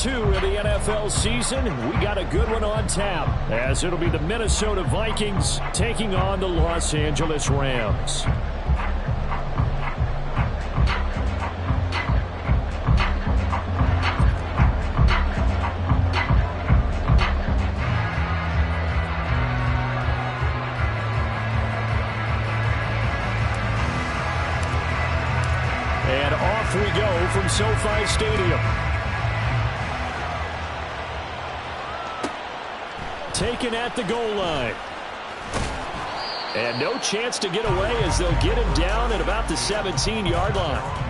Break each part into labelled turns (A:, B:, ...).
A: 2 of the NFL season, and we got a good one on tap, as it'll be the Minnesota Vikings taking on the Los Angeles Rams. And off we go from SoFi Stadium. Taken at the goal line. And no chance to get away as they'll get him down at about the 17-yard line.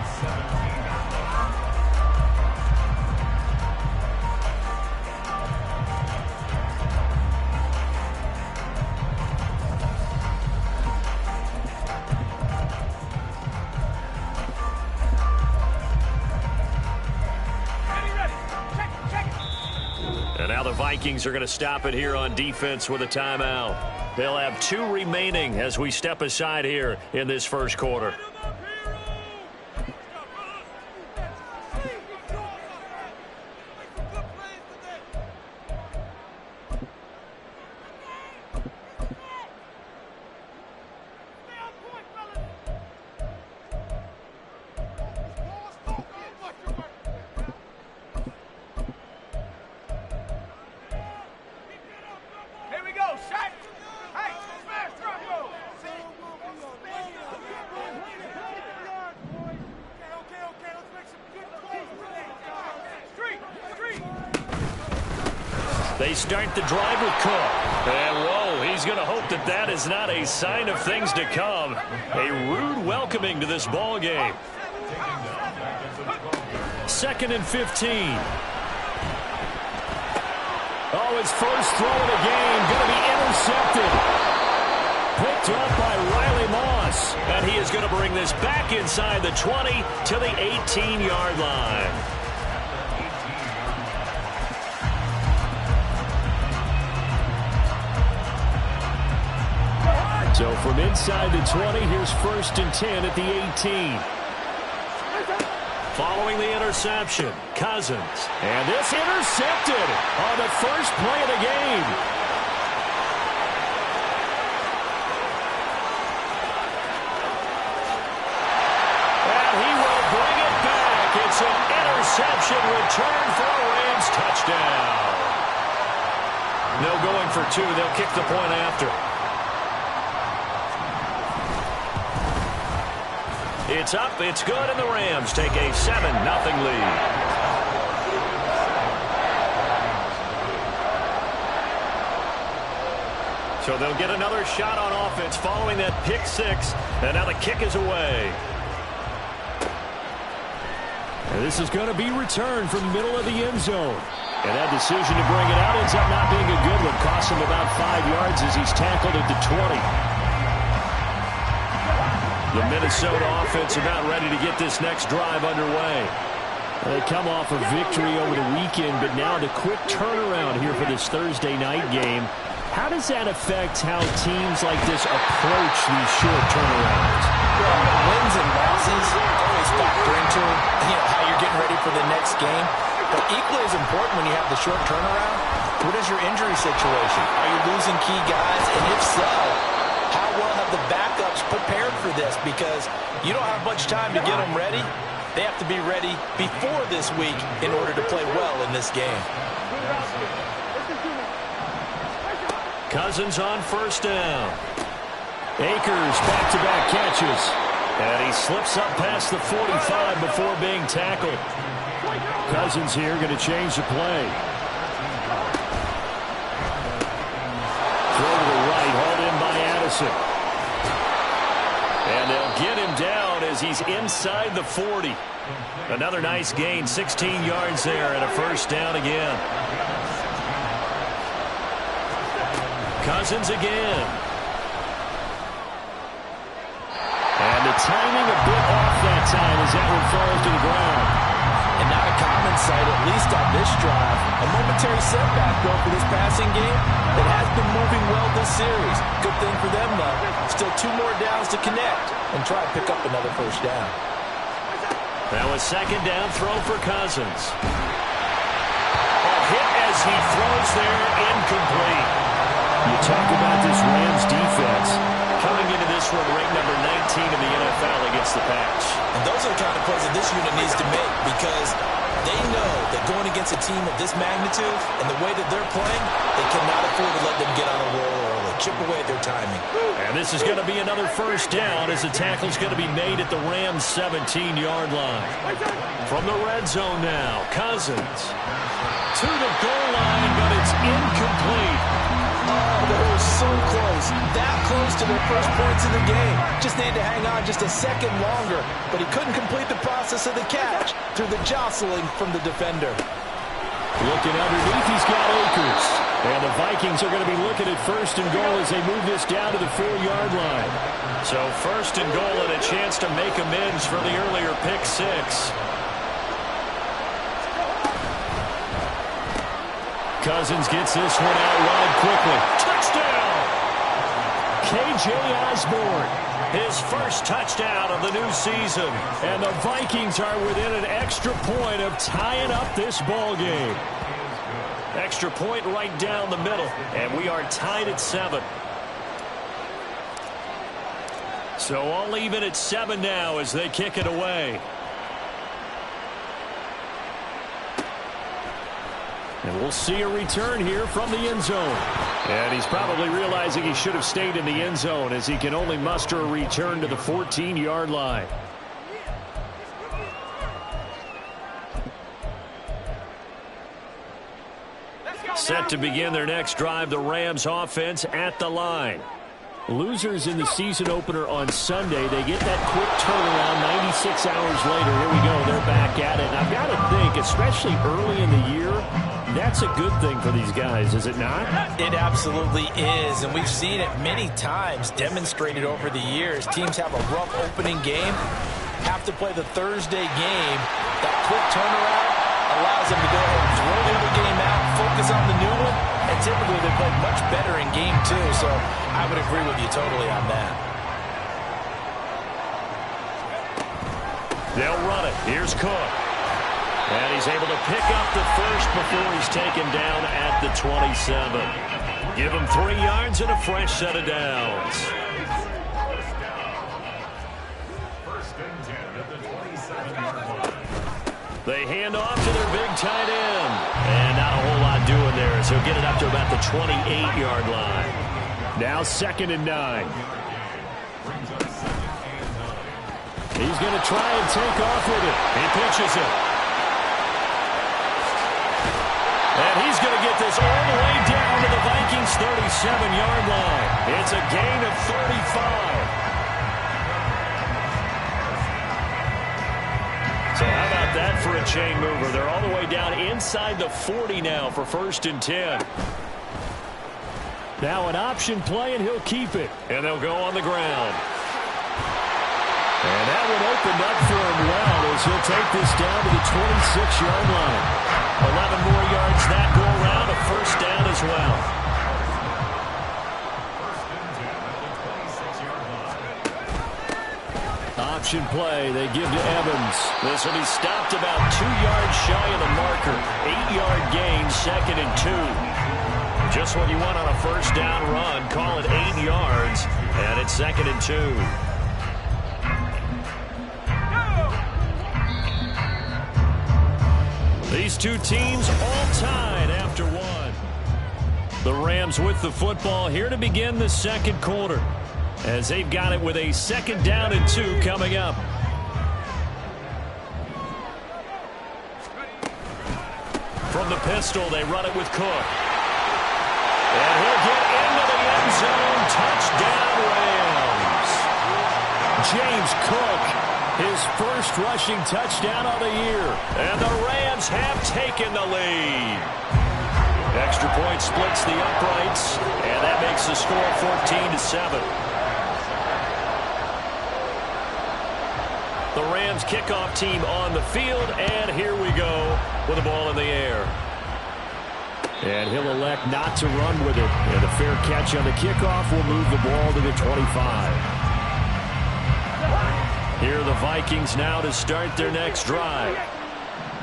A: Vikings are going to stop it here on defense with a timeout. They'll have 2 remaining as we step aside here in this first quarter. They start the drive with Cook. And, whoa, he's going to hope that that is not a sign of things to come. A rude welcoming to this ball game. 2nd and 15. Oh, his first throw of the game going to be intercepted. Picked up by Riley Moss. And he is going to bring this back inside the 20 to the 18-yard line. So from inside the 20, here's 1st and 10 at the 18. Following the interception, Cousins. And this intercepted on the first play of the game. And he will bring it back. It's an interception return for a Rams touchdown. No going for 2. They'll kick the point after. It's up, it's good, and the Rams take a 7-0 lead. So they'll get another shot on offense following that pick 6, and now the kick is away. And this is going to be returned from the middle of the end zone. And that decision to bring it out ends up not being a good one. Costs him about 5 yards as he's tackled at the 20. The Minnesota offense about ready to get this next drive underway. They come off a victory over the weekend, but now the quick turnaround here for this Thursday night game. How does that affect how teams like this approach these short turnarounds?
B: Well, wins and losses always factor into how you're getting ready for the next game. But equally as important when you have the short turnaround, what is your injury situation? Are you losing key guys? And if so, how well have the backups prepared for this? Because you don't have much time to get them ready. They have to be ready before this week in order to play well in this game.
A: Cousins on 1st down. Akers back-to-back catches. And he slips up past the 45 before being tackled. Cousins here going to change the play. Throw to the right, hauled in by Addison. And they'll get him down as he's inside the 40. Another nice gain, 16 yards there, and a 1st down again. Cousins again. And the timing a bit off that time as that one falls to the ground.
B: And not a common sight, at least on this drive. A momentary setback, though, for this passing game that has been moving well this series. Good thing for them, though. Still 2 more downs to connect and try to pick up another 1st down.
A: That was 2nd down throw for Cousins. he throws there, incomplete. You talk about this Rams defense coming into this one ranked number 19 in the NFL against the pass.
B: And those are the kind of plays that this unit needs to make, because they know that going against a team of this magnitude and the way that they're playing, they cannot afford to let them get on a roll early, chip away at their timing.
A: And this is going to be another first down as the tackle's going to be made at the Rams' 17-yard line. From the red zone now, Cousins to the goal line, but it's incomplete.
B: Oh, they were so close, that close to their first points in the game. Just needed to hang on just a second longer, but he couldn't complete the process of the catch through the jostling from the defender.
A: Looking underneath, he's got Akers. And the Vikings are going to be looking at first and goal as they move this down to the 4-yard line. So first and goal and a chance to make amends for the earlier pick six. Cousins gets this one out wide quickly. Touchdown! K.J. Osborne, his first touchdown of the new season. And the Vikings are within an extra point of tying up this ball game. Extra point right down the middle. And we are tied at 7. So all even at 7 now as they kick it away. And we'll see a return here from the end zone. And he's probably realizing he should have stayed in the end zone as he can only muster a return to the 14-yard line. Set to begin their next drive, the Rams offense at the line. Losers in the season opener on Sunday, they get that quick turnaround 96 hours later. Here we go, they're back at it. And I've got to think, especially early in the year, that's a good thing for these guys, is it not?
B: It absolutely is, and we've seen it many times demonstrated over the years. Teams have a rough opening game, have to play the Thursday game. That quick turnaround allows them to go ahead and throw the other game out, focus on the new one, and typically they play much better in game 2, so I would agree with you totally on that.
A: They'll run it. Here's Cook. And he's able to pick up the first before he's taken down at the 27. Give him 3 yards and a fresh set of downs. They hand off to their big tight end. And not a whole lot doing there, so he'll get it up to about the 28-yard line. Now 2nd and 9. He's going to try and take off with it. He pitches it. And he's going to get this all the way down to the Vikings' 37-yard line. It's a gain of 35. So how about that for a chain mover? They're all the way down inside the 40 now for 1st and 10. Now an option play, and he'll keep it. And they'll go on the ground. And that one opened up for him well as he'll take this down to the 26-yard line. 11 more yards that go around, a first down as well. Option play, they give to Evans. This will be stopped about 2 yards shy of the marker. 8-yard gain, 2nd and 2. Just what you want on a first down run. Call it 8 yards, and it's 2nd and 2. These two teams all tied after 1. The Rams with the football here to begin the 2nd quarter, as they've got it with a 2nd down and 2 coming up. From the pistol, they run it with Cook. And he'll get into the end zone. Touchdown, Rams. James Cook, his first rushing touchdown of the year. And the Rams have taken the lead. Extra point splits the uprights, and that makes the score 14-7. The Rams kickoff team on the field, and here we go with the ball in the air. And he'll elect not to run with it. And a fair catch on the kickoff will move the ball to the 25. Here are the Vikings now to start their next drive.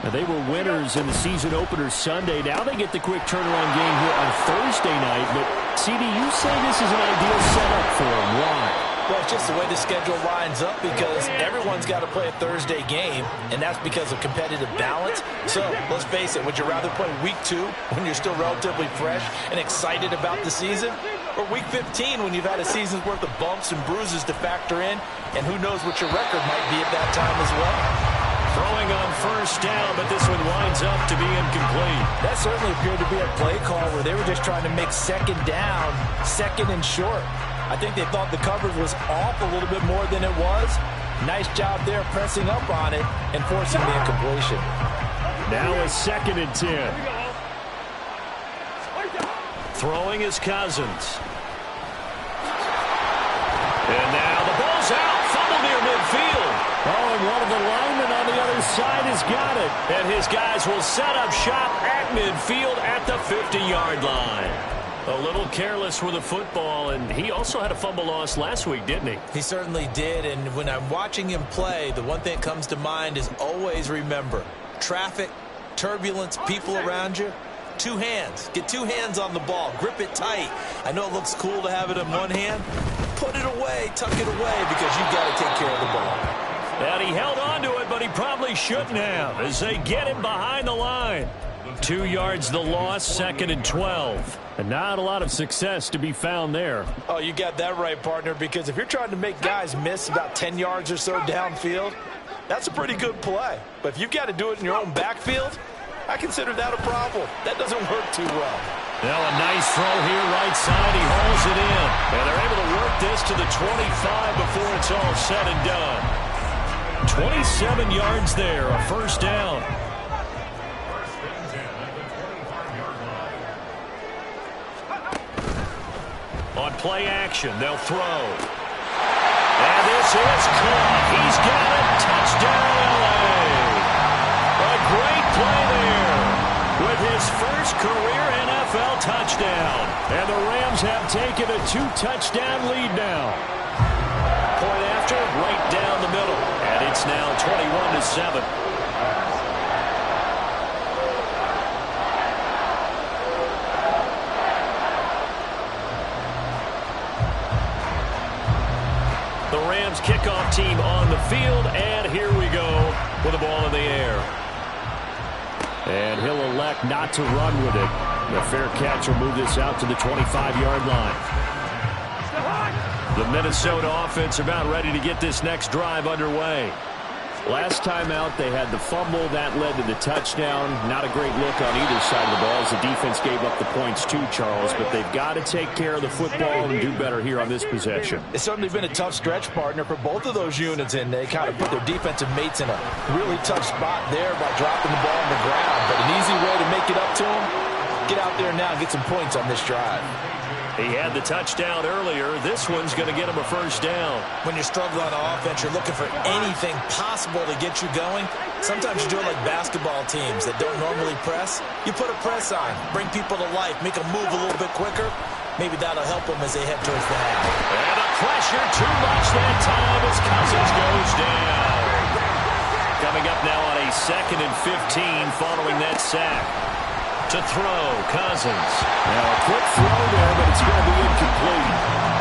A: Now, they were winners in the season opener Sunday. Now they get the quick turnaround game here on Thursday night. But, CD, you say this is an ideal setup for them. Why?
B: Well, it's just the way the schedule lines up because everyone's got to play a Thursday game, and that's because of competitive balance. So, let's face it, would you rather play Week 2 when you're still relatively fresh and excited about the season? Or Week 15 when you've had a season's worth of bumps and bruises to factor in, and who knows what your record might be at that time as well?
A: Throwing on first down, but this one winds up to be incomplete.
B: That certainly appeared to be a play call where they were just trying to make second down, second and short. I think they thought the coverage was off a little bit more than it was. Nice job there pressing up on it and forcing the incompletion.
A: Now a 2nd and 10. Throwing is Cousins. And now the ball's out. Fumble near midfield. Oh, and one of the linemen on the other side has got it. And his guys will set up shop at midfield at the 50-yard line. A little careless with the football, and he also had a fumble loss last week, didn't he?
B: He certainly did, and when I'm watching him play, the one thing that comes to mind is always remember, traffic, turbulence, people around you, 2 hands. Get 2 hands on the ball. Grip it tight. I know it looks cool to have it in one hand. Put it away, tuck it away, because you've got to take care of the ball.
A: And he held on to it, but he probably shouldn't have as they get him behind the line. 2 yards the loss, 2nd and 12. And not a lot of success to be found there.
B: Oh, you got that right, partner, because if you're trying to make guys miss about 10 yards or so downfield, that's a pretty good play. But if you've got to do it in your own backfield, I consider that a problem. That doesn't work too well.
A: Now a nice throw here, right side. He hauls it in. And they're able to work this to the 25 before it's all said and done. 27 yards there, a first down. On play action, they'll throw. And this is caught. He's got it. Touchdown, LA. A great play there with his first career NFL touchdown. And the Rams have taken a 2-touchdown lead now. Point after, right down the middle. And it's now 21-7. The Rams kickoff team on the field, and here we go with the ball in the air. And he'll elect not to run with it. The fair catch will move this out to the 25-yard line. The Minnesota offense about ready to get this next drive underway. Last time out, they had the fumble. That led to the touchdown. Not a great look on either side of the ball as the defense gave up the points too, Charles. But they've got to take care of the football and do better here on this possession.
B: It's certainly been a tough stretch, partner, for both of those units, and they kind of put their defensive mates in a really tough spot there by dropping the ball on the ground. But an easy way to make it up to them, get out there now and get some points on this drive.
A: He had the touchdown earlier. This one's going to get him a first down.
B: When you're struggling on offense, you're looking for anything possible to get you going. Sometimes you do it like basketball teams that don't normally press. You put a press on, bring people to life, make them move a little bit quicker. Maybe that'll help them as they head towards the half.
A: And the pressure too much that time as Cousins goes down. Coming up now on a 2nd and 15 following that sack. To throw, Cousins. Now a quick throw there, but it's going to be incomplete.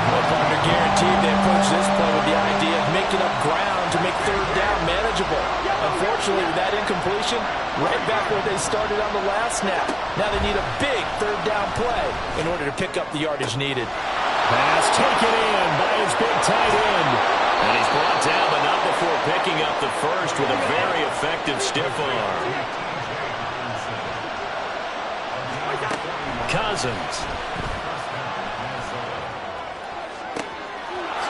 B: Well, partner, guaranteed they approach this play with the idea of making up ground to make 3rd down manageable. Unfortunately, with that incompletion, right back where they started on the last snap. Now they need a big 3rd down play in order to pick up the yardage needed.
A: Pass taken in by his big tight end. And he's brought down, but not before picking up the first with a very effective stiff arm. Cousins.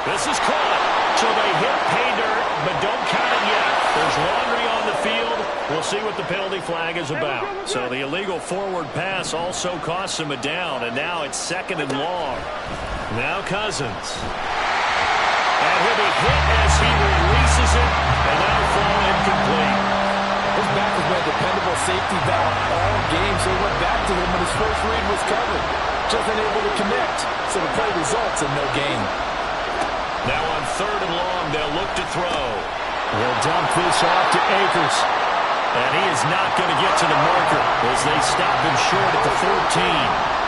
A: This is caught. So they hit pay dirt, but don't count it yet. There's laundry on the field. We'll see what the penalty flag is about. So the illegal forward pass also costs him a down, and now it's 2nd and long. Now Cousins. And he'll be hit as he releases it, and that'll fall incomplete.
B: His back has been a dependable safety valve all game, so he went back to him when his first read was covered. Just unable to connect, so the play results in no gain.
A: Now on 3rd and long, they'll look to throw. They'll dump this off to Akers. And he is not going to get to the marker as they stop him short at the 14.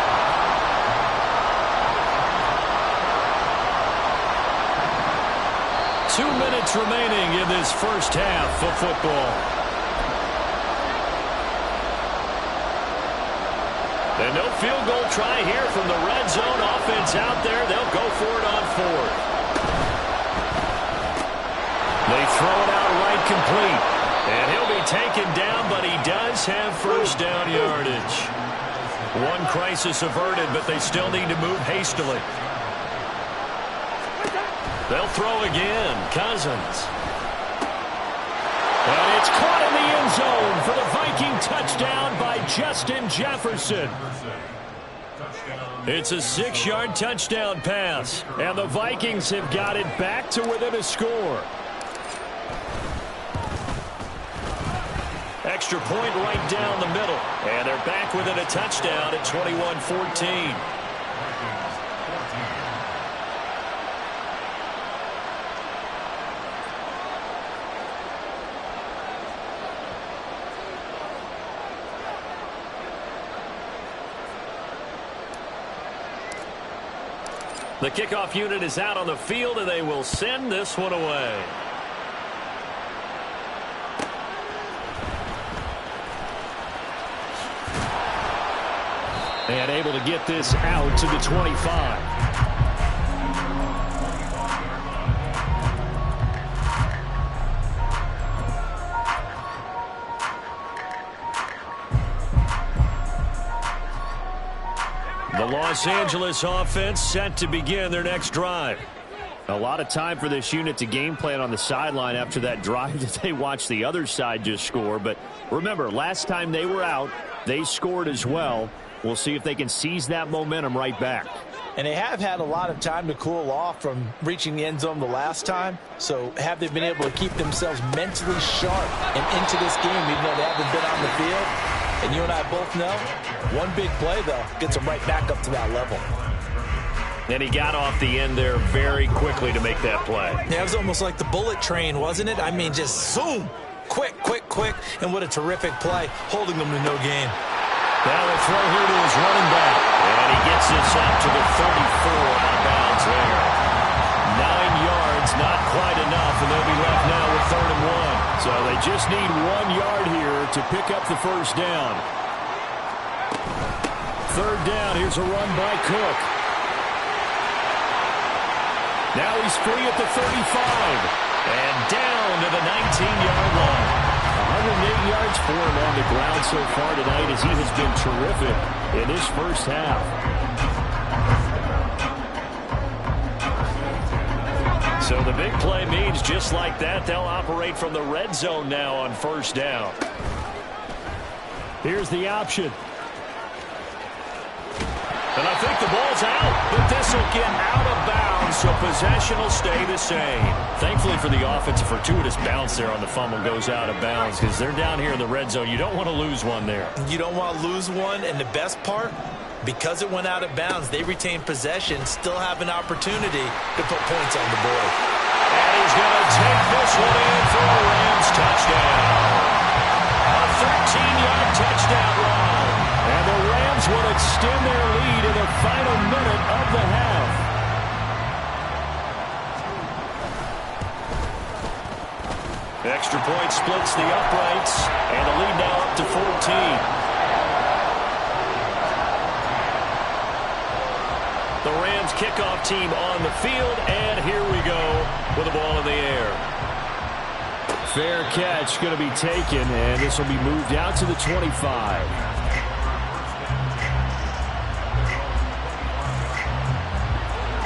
A: 2 minutes remaining in this first half of football. And no field goal try here from the red zone. Offense out there. They'll go for it on 4th. They throw it out right complete. And he'll be taken down, but he does have first down yardage. One crisis averted, but they still need to move hastily. They'll throw again. Cousins. And it's caught in the end zone for the Viking touchdown by Justin Jefferson. It's a 6-yard touchdown pass, and the Vikings have got it back to within a score. Extra point right down the middle, and they're back within a touchdown at 21-14. The kickoff unit is out on the field, and they will send this one away. And able to get this out to the 25. The Los Angeles offense set to begin their next drive. A lot of time for this unit to game plan on the sideline after that drive that they watched the other side just score. But remember, last time they were out, they scored as well. We'll see if they can seize that momentum right back.
B: And they have had a lot of time to cool off from reaching the end zone the last time. So have they been able to keep themselves mentally sharp and into this game even though they haven't been on the field? And you and I both know, one big play, though, gets them right back up to that level.
A: And he got off the end there very quickly to make that play.
B: Yeah, it was almost like the bullet train, wasn't it? I mean, just zoom, quick, quick, quick. And what a terrific play, holding them to no gain.
A: Now a throw here to his running back. And he gets this up to the 34 out of bounds there. 9 yards, not quite enough, and they'll be left now with 3rd and 1. So they just need 1 yard here to pick up the first down. 3rd down, here's a run by Cook. Now he's free at the 35. And down to the 19-yard line. 108 yards for him on the ground so far tonight as he has been terrific in this first half. So the big play means just like that, they'll operate from the red zone now on 1st down. Here's the option. And I think the ball's out, but this will get out of bounds, so possession will stay the same. Thankfully for the offense, a fortuitous bounce there on the fumble goes out of bounds because they're down here in the red zone. You don't want to lose one there.
B: You don't want to lose one, and the best part, because it went out of bounds, they retain possession, still have an opportunity to put points on the board.
A: And he's going to take this one in for a Rams touchdown. A 13-yard touchdown run. And the Rams will extend their lead in the final minute of the half. Extra point splits the uprights, and the lead now up to 14. The Rams kickoff team on the field, and here we go with the ball in the air. Fair catch going to be taken, and this will be moved out to the 25.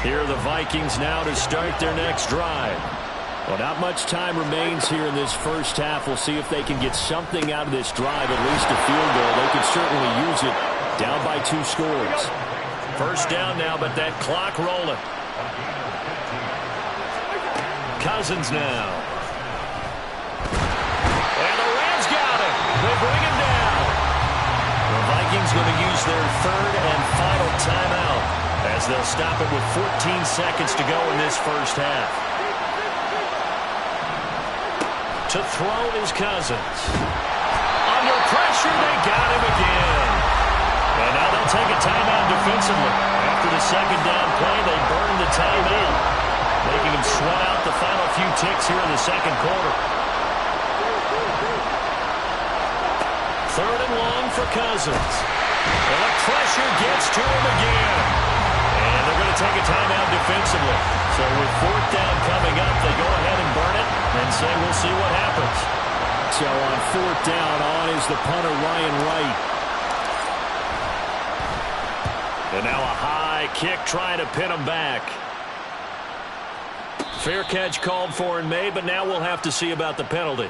A: Here are the Vikings now to start their next drive. Well, not much time remains here in this first half. We'll see if they can get something out of this drive, at least a field goal. They could certainly use it down by 2 scores. First down now, but that clock rolling. Cousins now. And the Rams got him. They bring him down. The Vikings going to use their 3rd and final timeout as they'll stop it with 14 seconds to go in this first half. To throw is Cousins. pressure. They got him again. And now they'll take a timeout defensively. After the second down play, they burn the timeout, making them sweat out the final few ticks here in the second quarter. Third and long for Cousins. And the pressure gets to him again. And they're going to take a timeout defensively. So with fourth down coming up, they go ahead and burn it and say we'll see what happens. So on fourth down, on is the punter Ryan Wright. And now a high kick trying to pin him back. Fair catch called for and made, but now we'll have to see about the penalty.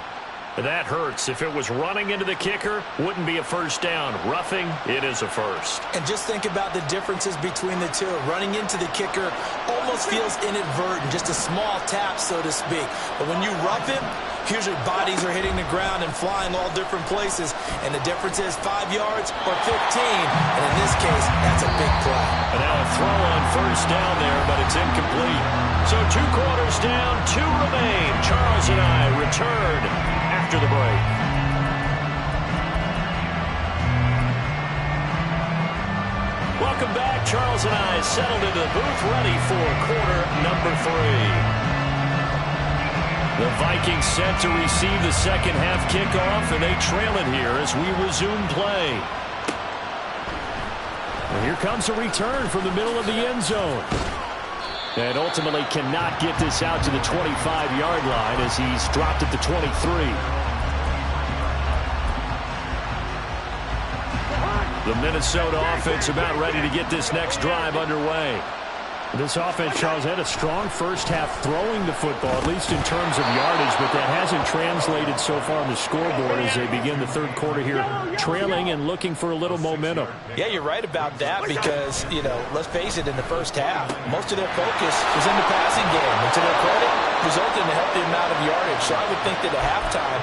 A: That hurts. If it was running into the kicker, wouldn't be a first down. Roughing, it is a first.
B: And just think about the differences between the two. Running into the kicker almost feels inadvertent, just a small tap, so to speak. But when you rough him, usually bodies are hitting the ground and flying all different places. And the difference is 5 yards or 15. And in this case, that's a big play.
A: And now a throw on first down there, but it's incomplete. So 2 quarters down, 2 remain. Charles and I return after the break. Welcome back. Charles and I settled into the booth, ready for quarter number 3. The Vikings set to receive the second half kickoff, and they trail it here as we resume play. And here comes a return from the middle of the end zone. And ultimately cannot get this out to the 25-yard line as he's dropped at the 23. The Minnesota offense about ready to get this next drive underway. This offense, Charles, had a strong first half throwing the football, at least in terms of yardage, but that hasn't translated so far on the scoreboard as they begin the third quarter here, trailing and looking for a little momentum.
B: Yeah, you're right about that because, you know, let's face it, in the first half, most of their focus was in the passing game. And to their credit, resulted in a healthy amount of yardage. So I would think that at halftime,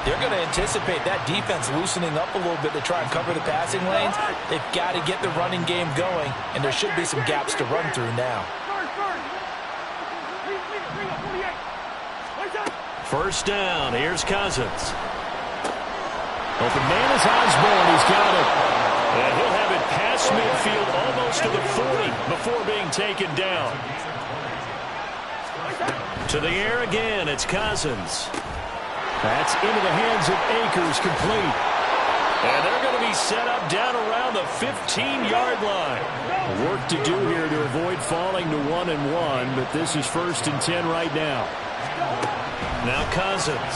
B: they're going to anticipate that defense loosening up a little bit to try and cover the passing lanes. They've got to get the running game going, and there should be some gaps to run through now.
A: First down. Here's Cousins. Open man is Osborne. He's got it. And he'll have it past midfield almost to the 40 before being taken down. To the air again. It's Cousins. That's into the hands of Akers, complete. And they're going to be set up down around the 15-yard line. Work to do here to avoid falling to 1-1, but this is 1st and 10 right now. Now Cousins.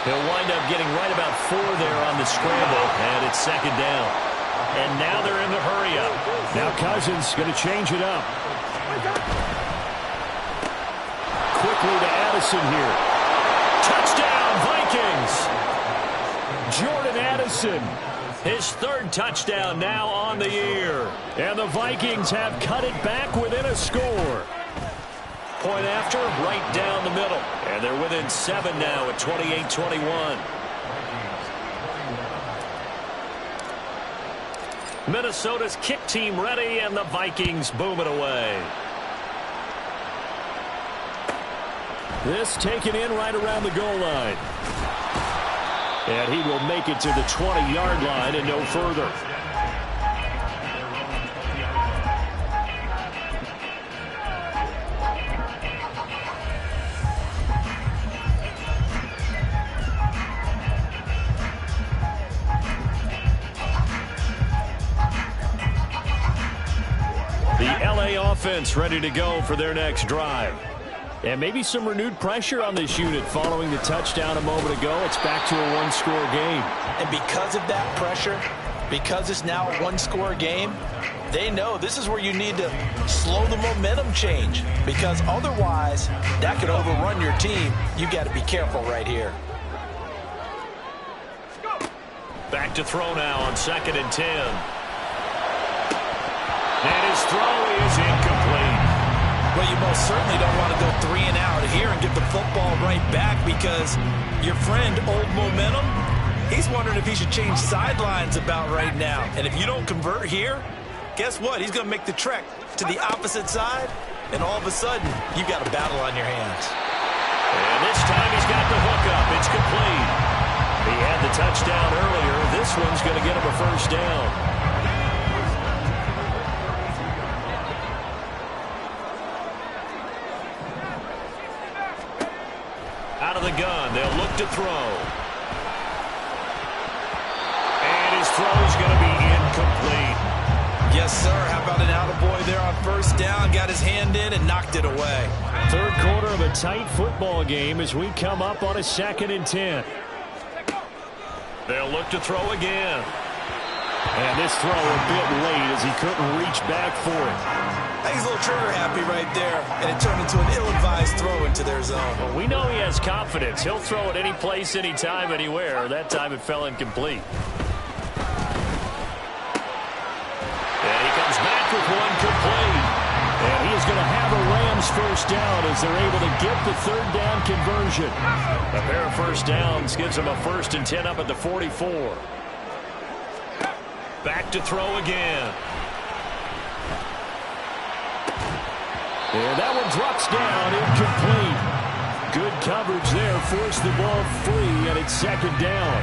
A: He'll wind up getting right about 4 there on the scramble, and it's second down. And now they're in the hurry-up. Now Cousins going to change it up. Quickly to Addison here. Touchdown, Vikings! Jordan Addison, his 3rd touchdown now on the year. And the Vikings have cut it back within a score. Point after, right down the middle. And they're within 7 now at 28-21. Minnesota's kick team ready, and the Vikings boom it away. This taken in right around the goal line. And he will make it to the 20-yard line and no further. The LA offense ready to go for their next drive. And maybe some renewed pressure on this unit following the touchdown a moment ago. It's back to a 1-score game.
B: And because of that pressure, because it's now a 1-score game, they know this is where you need to slow the momentum change. Because otherwise, that could overrun your team. You've got to be careful right here.
A: Back to throw now on 2nd and 10. And his throw is incomplete.
B: Well, you most certainly don't want to go 3 and out here and get the football right back because your friend, Old Momentum, he's wondering if he should change sidelines about right now. And if you don't convert here, guess what? He's going to make the trek to the opposite side, and all of a sudden, you've got a battle on your hands.
A: And this time he's got the hook up. It's complete. He had the touchdown earlier. This one's going to get him a first down. Out of the gun, they'll look to throw. And his throw's going to be incomplete.
B: Yes, sir. How about an attaboy there on first down? Got his hand in and knocked it away.
A: Third quarter of a tight football game as we come up on a 2nd and 10. They'll look to throw again. And this throw a bit late as he couldn't reach back for it.
B: I think he's a little trigger happy right there, and it turned into an ill-advised throw into their zone.
A: Well, we know he has confidence. He'll throw it any place, anytime, anywhere. That time it fell incomplete. And he comes back with one complete. And he is going to have a Rams first down as they're able to get the 3rd down conversion. A pair of first downs gives them a 1st and 10 up at the 44. Back to throw again. And that one drops down, incomplete. Good coverage there, forced the ball free, and it's 2nd down.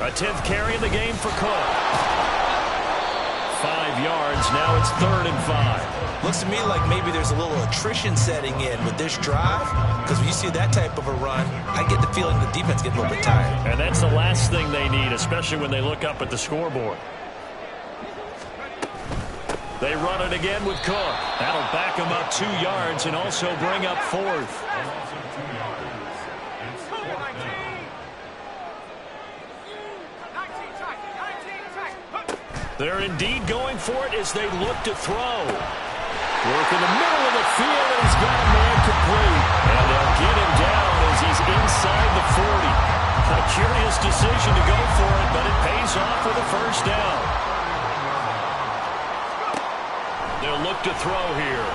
A: A 10th carry in the game for Cook. 5 yards, now it's 3rd and 5.
B: Looks to me like maybe there's a little attrition setting in with this drive, because when you see that type of a run, I get the feeling the defense gets a little bit tired.
A: And that's the last thing they need, especially when they look up at the scoreboard. They run it again with Cook. That'll back them up 2 yards and also bring up 4th. They're indeed going for it as they look to throw. Work in the middle of the field, and he's got a man complete. And they'll get him down as he's inside the 40. A curious decision to go for it, but it pays off for the first down. They'll look to throw here.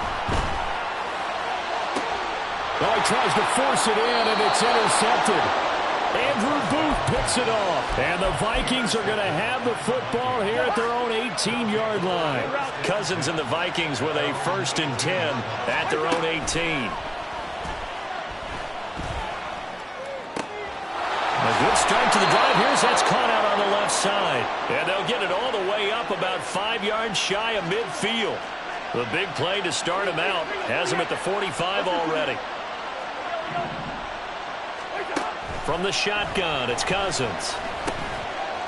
A: Oh, he tries to force it in, and it's intercepted. Andrew Booth picks it off. And the Vikings are going to have the football here at their own 18-yard line. Cousins and the Vikings with a 1st and 10 at their own 18. A good start to the drive. Here's that's caught out on the left side. And they'll get it all the way up about 5 yards shy of midfield. The big play to start him out has him at the 45 already. From the shotgun, it's Cousins.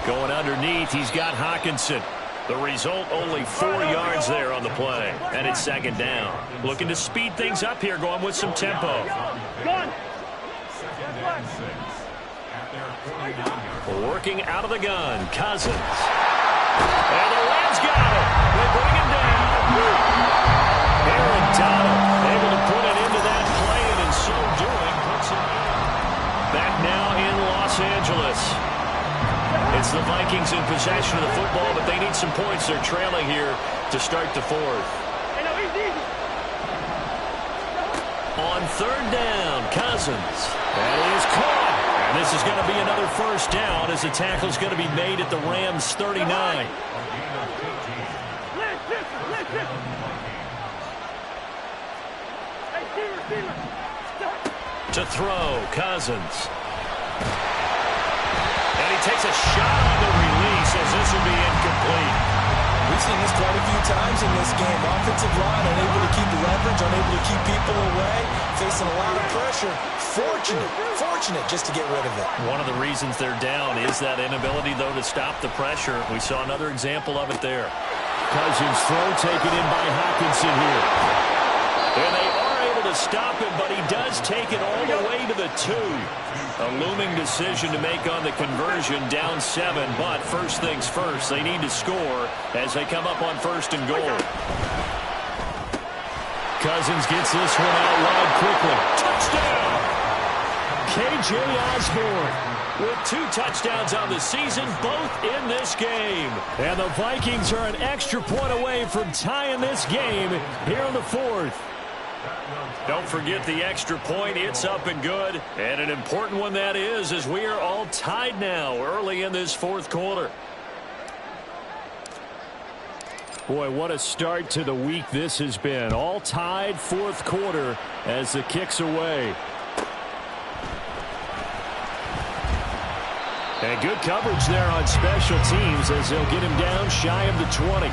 A: Going underneath, he's got Hockenson. The result, only 4 yards there on the play. And it's 2nd down. Looking to speed things up here, going with some tempo. Working out of the gun, Cousins. And the Rams got it. They bring him down. Aaron Donald able to put it into that play, and in so doing, puts it back now in Los Angeles. It's the Vikings in possession of the football, but they need some points. They're trailing here to start the 4th. On 3rd down, Cousins. That is caught. And this is going to be another first down as the tackle is going to be made at the Rams' 39. To throw, Cousins. And he takes a shot on the release as this will be incomplete.
B: We've seen this quite a few times in this game. Offensive line unable to keep leverage, unable to keep people away, facing a lot of pressure. Fortunate just to get rid of it.
A: One of the reasons they're down is that inability, though, to stop the pressure. We saw another example of it there. Cousins throw taken in by Hockenson here. And they are able to stop him, but he does take it all the way to the 2. A looming decision to make on the conversion, down 7. But first things first, they need to score as they come up on 1st and goal. Cousins gets this one out wide quickly. Touchdown! K.J. Osborne with 2 touchdowns on the season, both in this game. And the Vikings are an extra point away from tying this game here in the 4th. Don't forget the extra point. It's up and good. And an important one that is, as we are all tied now early in this 4th quarter. Boy, what a start to the week this has been. All tied fourth quarter as the kick's away. And good coverage there on special teams as they'll get him down shy of the 20.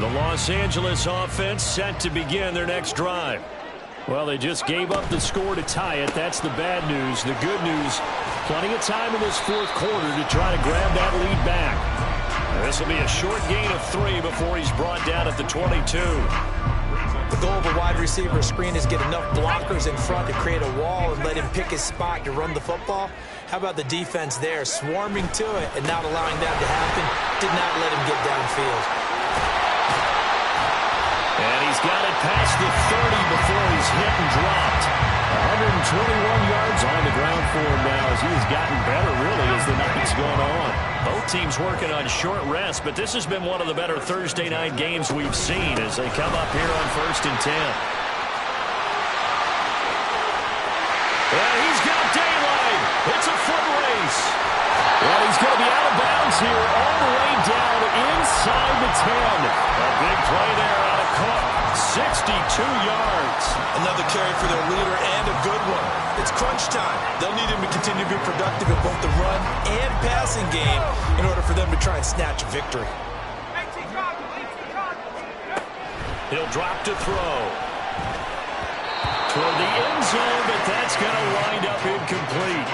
A: The Los Angeles offense set to begin their next drive. Well, they just gave up the score to tie it. That's the bad news. The good news, plenty of time in this fourth quarter to try to grab that lead back. This will be a short gain of 3 before he's brought down at the 22.
B: The goal of a wide receiver screen is get enough blockers in front to create a wall and let him pick his spot to run the football. How about the defense there, swarming to it and not allowing that to happen? Did not let him get downfield.
A: And he's got it past the 30 before he's hit and dropped. 121 yards on the ground for him now as he has gotten better, really, as the night's gone on. Both teams working on short rest, but this has been one of the better Thursday night games we've seen as they come up here on 1st and 10. And he's got daylight. It's a foot race. And he's going to be out of bounds here all the way down inside the 10. A big play there out of Cook. 62 yards.
B: Another carry for their leader and a good one. It's crunch time. They'll need him to continue to be productive in both the run and passing game in order for them to try and snatch a victory.
A: He'll drop to throw. Toward the end zone, but that's going to wind up incomplete.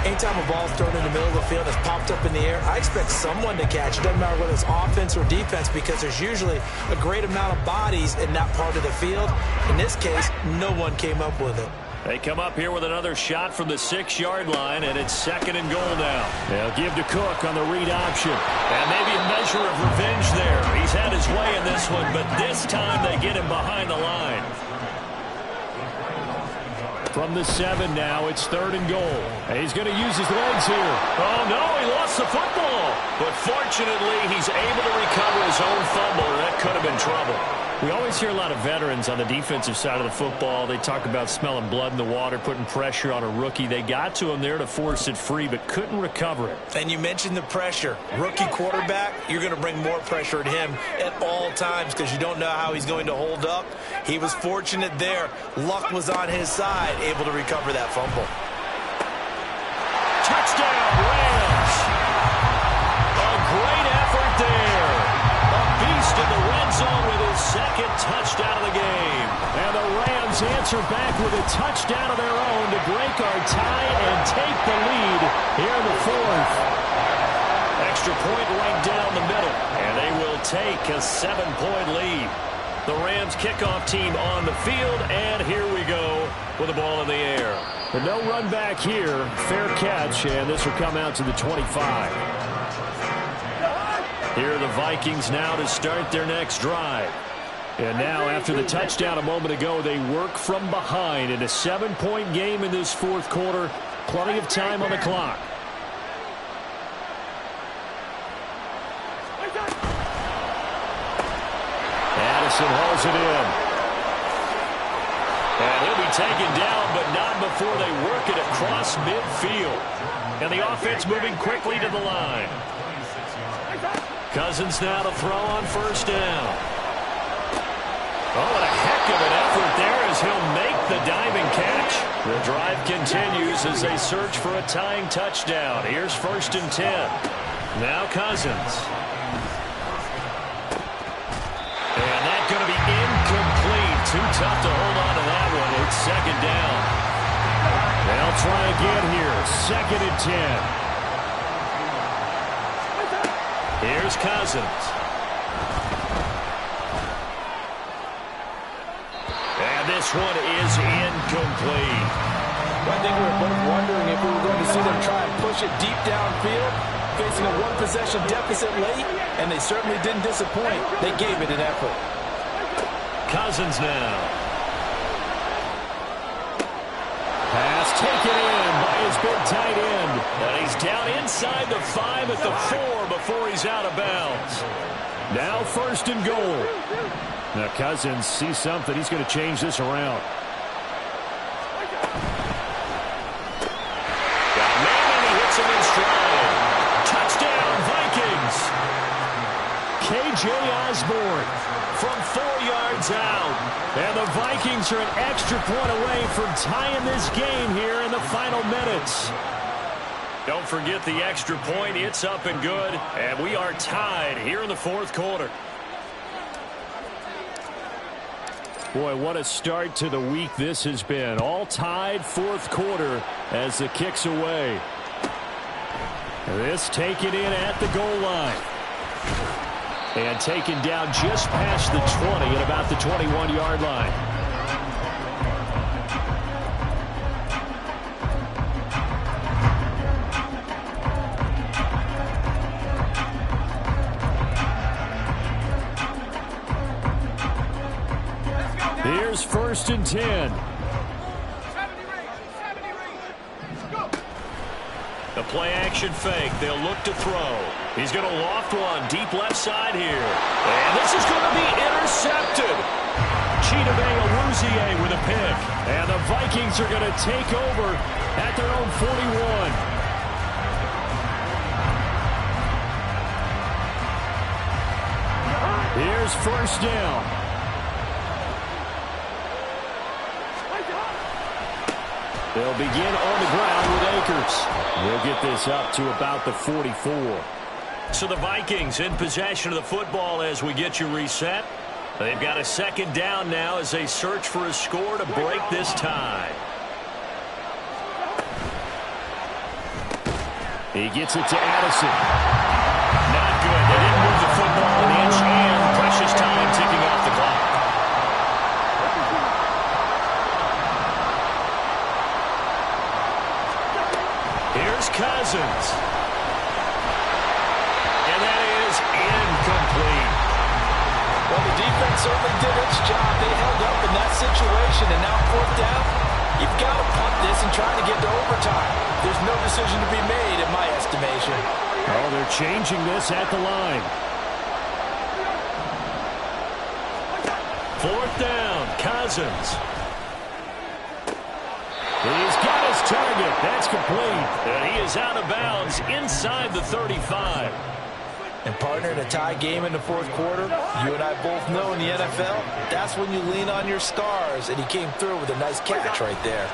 B: Anytime a ball's thrown in the middle of the field that's popped up in the air, I expect someone to catch. It doesn't matter whether it's offense or defense because there's usually a great amount of bodies in that part of the field. In this case, no one came up with it.
A: They come up here with another shot from the 6-yard line, and it's 2nd and goal now. They'll give to Cook on the read option. And maybe a measure of revenge there. He's had his way in this one, but this time they get him behind the line. From the 7 now, it's 3rd and goal. And he's going to use his legs here. Oh, no, he lost the football. But fortunately, he's able to recover his own fumble. That could have been trouble. We always hear a lot of veterans on the defensive side of the football. They talk about smelling blood in the water, putting pressure on a rookie. They got to him there to force it free, but couldn't recover it.
B: And you mentioned the pressure. Rookie quarterback, you're going to bring more pressure at him at all times because you don't know how he's going to hold up. He was fortunate there. Luck was on his side, able to recover that fumble.
A: Touchdown, Rams! A great effort there. A beast in the red zone with his 2nd touchdown of the game. And the Rams answer back with a touchdown of their own to break our tie and take the lead here in the 4th. Extra point right down the middle. And they will take a 7-point lead. The Rams kickoff team on the field, and here we go with the ball in the air. But no run back here. Fair catch, and this will come out to the 25. Here are the Vikings now to start their next drive. And now, after the touchdown a moment ago, they work from behind in a 7-point game in this 4th quarter. Plenty of time on the clock. Addison hauls it in. And he'll be taken down, but not before they work it across midfield. And the offense moving quickly to the line. Cousins now to throw on 1st down. Oh, what a heck of an effort there as he'll make the diving catch. The drive continues as they search for a tying touchdown. Here's 1st and 10. Now Cousins. And that's going to be incomplete. Too tough to hold on to that one. It's 2nd down. They'll try again here. 2nd and 10. Here's Cousins. And this one is incomplete.
B: I think we were both wondering if we were going to see them try and push it deep downfield, facing a 1-possession deficit late, and they certainly didn't disappoint. They gave it an effort.
A: Cousins now. Pass taken in by his big tight end. And he's down inside the 5 at the 4 before he's out of bounds. Now 1st and goal. Now Cousins sees something. He's going to change this around. K.J. Osborne from 4 yards out. And the Vikings are an extra point away from tying this game here in the final minutes. Don't forget the extra point. It's up and good. And we are tied here in the fourth quarter. Boy, what a start to the week this has been. All tied fourth quarter as the kick's away. This taken in at the goal line. And taken down just past the 20 at about the 21-yard line. Here's 1st and 10. The play action fake. They'll look to throw. He's going to loft one deep left side here. And this is going to be intercepted. Chidobe Awuzie with a pick. And the Vikings are going to take over at their own 41. Here's 1st down. They'll begin on the ground with Akers. They'll get this up to about the 44. So the Vikings in possession of the football as we get you reset. They've got a 2nd down now as they search for a score to break this tie. He gets it to Addison. Not good. They didn't move the football an inch, and precious time ticking off the clock. Here's Cousins. And that is incomplete.
B: Well, the defense certainly did its job. They held up in that situation, and now 4th down, you've got to punt this and try to get to overtime. There's no decision to be made in my estimation.
A: Oh, they're changing this at the line. 4th down, Cousins. He's got his target. That's complete. And he is out of bounds inside the 35.
B: And partner, in a tie game in the fourth quarter, you and I both know in the NFL, that's when you lean on your stars. And he came through with a nice catch right there.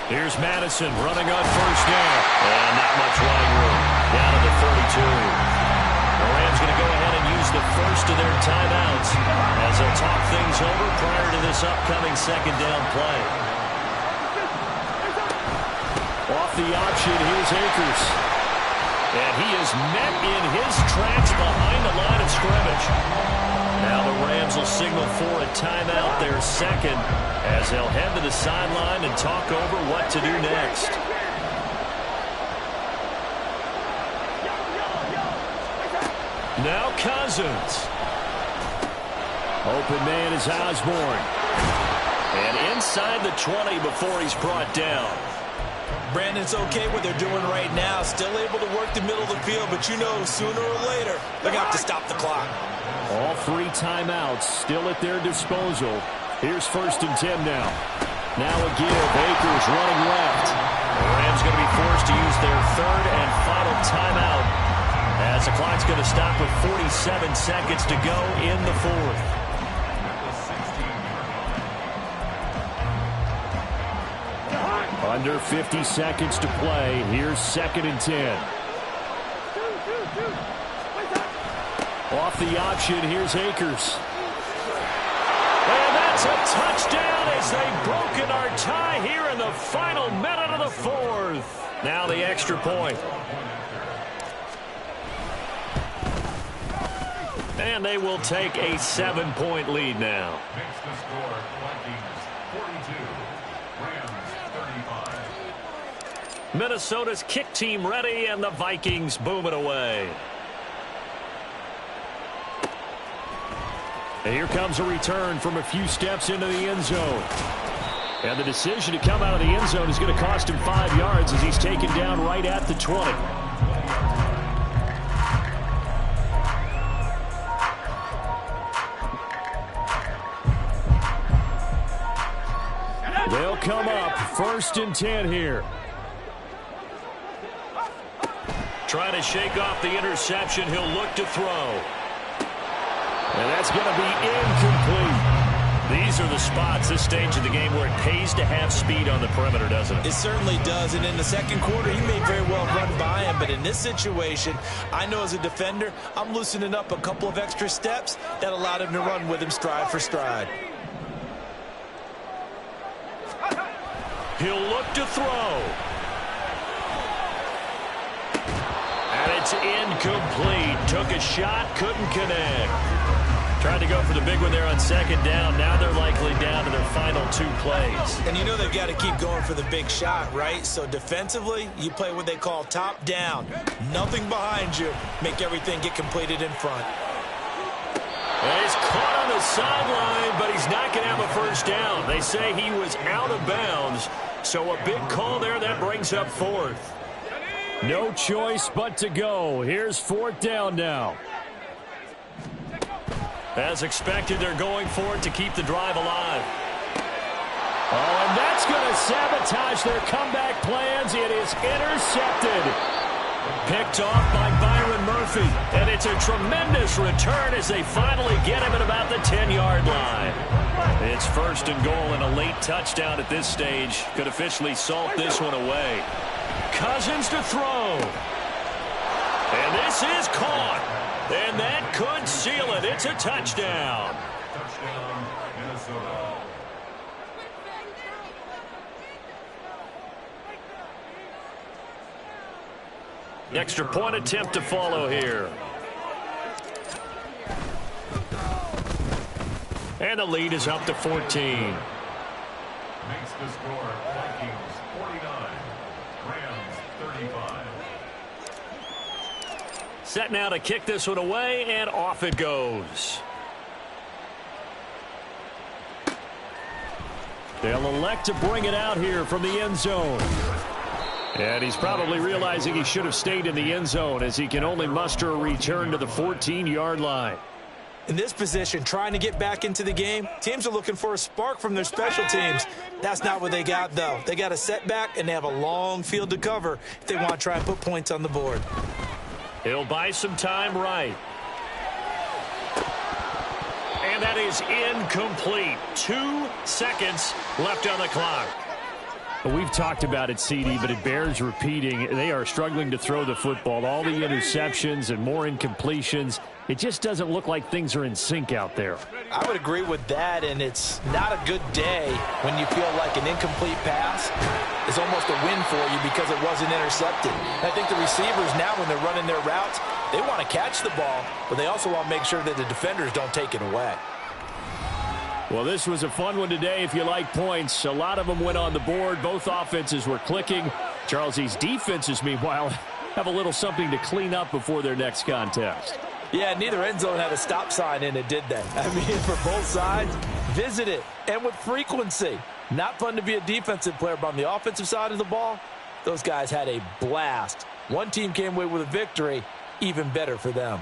A: Here's Madison running on 1st down. And not much running room. Down to the 32. The Rams going to go ahead and use the first of their timeouts as they'll talk things over prior to this upcoming 2nd down play. Off the option, here's Akers. And he is met in his tracks behind the line of scrimmage. Now the Rams will signal for a timeout, their 2nd, as they'll head to the sideline and talk over what to do next. Now Cousins. Open man is Osborne. And inside the 20 before he's brought down.
B: Brandon, it's okay what they're doing right now. Still able to work the middle of the field, but you know sooner or later they're going to have to stop the clock.
A: All 3 timeouts still at their disposal. Here's 1st and 10 now. Now a give. Akers running left. The Rams going to be forced to use their 3rd and final timeout as the clock's going to stop with 47 seconds to go in the 4th. Under 50 seconds to play. Here's 2nd and 10. Off the option, here's Akers. And that's a touchdown as they've broken our tie here in the final minute of the 4th. Now the extra point. And they will take a 7-point lead now. Minnesota's kick team ready, and the Vikings boom it away. And here comes a return from a few steps into the end zone. And the decision to come out of the end zone is going to cost him 5 yards as he's taken down right at the 20. They'll come up 1st and 10 here. Trying to shake off the interception. He'll look to throw. And that's going to be incomplete. These are the spots, this stage of the game, where it pays to have speed on the perimeter, doesn't it?
B: It certainly does. And in the second quarter, he may very well run by him. But in this situation, I know as a defender, I'm loosening up a couple of extra steps that allowed him to run with him stride for stride.
A: He'll look to throw. And it's incomplete. Took a shot, couldn't connect. Tried to go for the big one there on second down. Now they're likely down to their final 2 plays.
B: And you know they've got to keep going for the big shot, right? So defensively, you play what they call top down. Nothing behind you. Make everything get completed in front.
A: And he's caught on the sideline, but he's not going to have a first down. They say he was out of bounds. So a big call there. That brings up 4th. No choice but to go. Here's 4th down now. As expected, they're going for it to keep the drive alive. Oh, and that's going to sabotage their comeback plans. It is intercepted. Picked off by Byron Murphy. And it's a tremendous return as they finally get him at about the 10-yard line. It's 1st and goal, and a late touchdown at this stage could officially salt this one away. Cousins to throw. And this is caught. And that could seal it. It's a touchdown.
C: Touchdown, Minnesota.
A: Extra point attempt to follow here. And the lead is up to 14.
C: Makes the score Vikings 49, Rams 35.
A: Set now to kick this one away, and off it goes. They'll elect to bring it out here from the end zone. And he's probably realizing he should have stayed in the end zone as he can only muster a return to the 14-yard line.
B: In this position, trying to get back into the game, teams are looking for a spark from their special teams. That's not what they got, though. They got a setback, and they have a long field to cover if they want to try and put points on the board.
A: He'll buy some time right. And that is incomplete. 2 seconds left on the clock. We've talked about it, CD, but it bears repeating. They are struggling to throw the football. All the interceptions and more incompletions. It just doesn't look like things are in sync out there.
B: I would agree with that, and it's not a good day when you feel like an incomplete pass is almost a win for you because it wasn't intercepted. I think the receivers now, when they're running their routes, they want to catch the ball, but they also want to make sure that the defenders don't take it away.
A: Well, this was a fun one today if you like points. A lot of them went on the board. Both offenses were clicking. Charles, these defenses, meanwhile, have a little something to clean up before their next contest.
B: Yeah, neither end zone had a stop sign in it, did they? I mean, for both sides, visit it, and with frequency. Not fun to be a defensive player, but on the offensive side of the ball, those guys had a blast. One team came away with a victory, even better for them.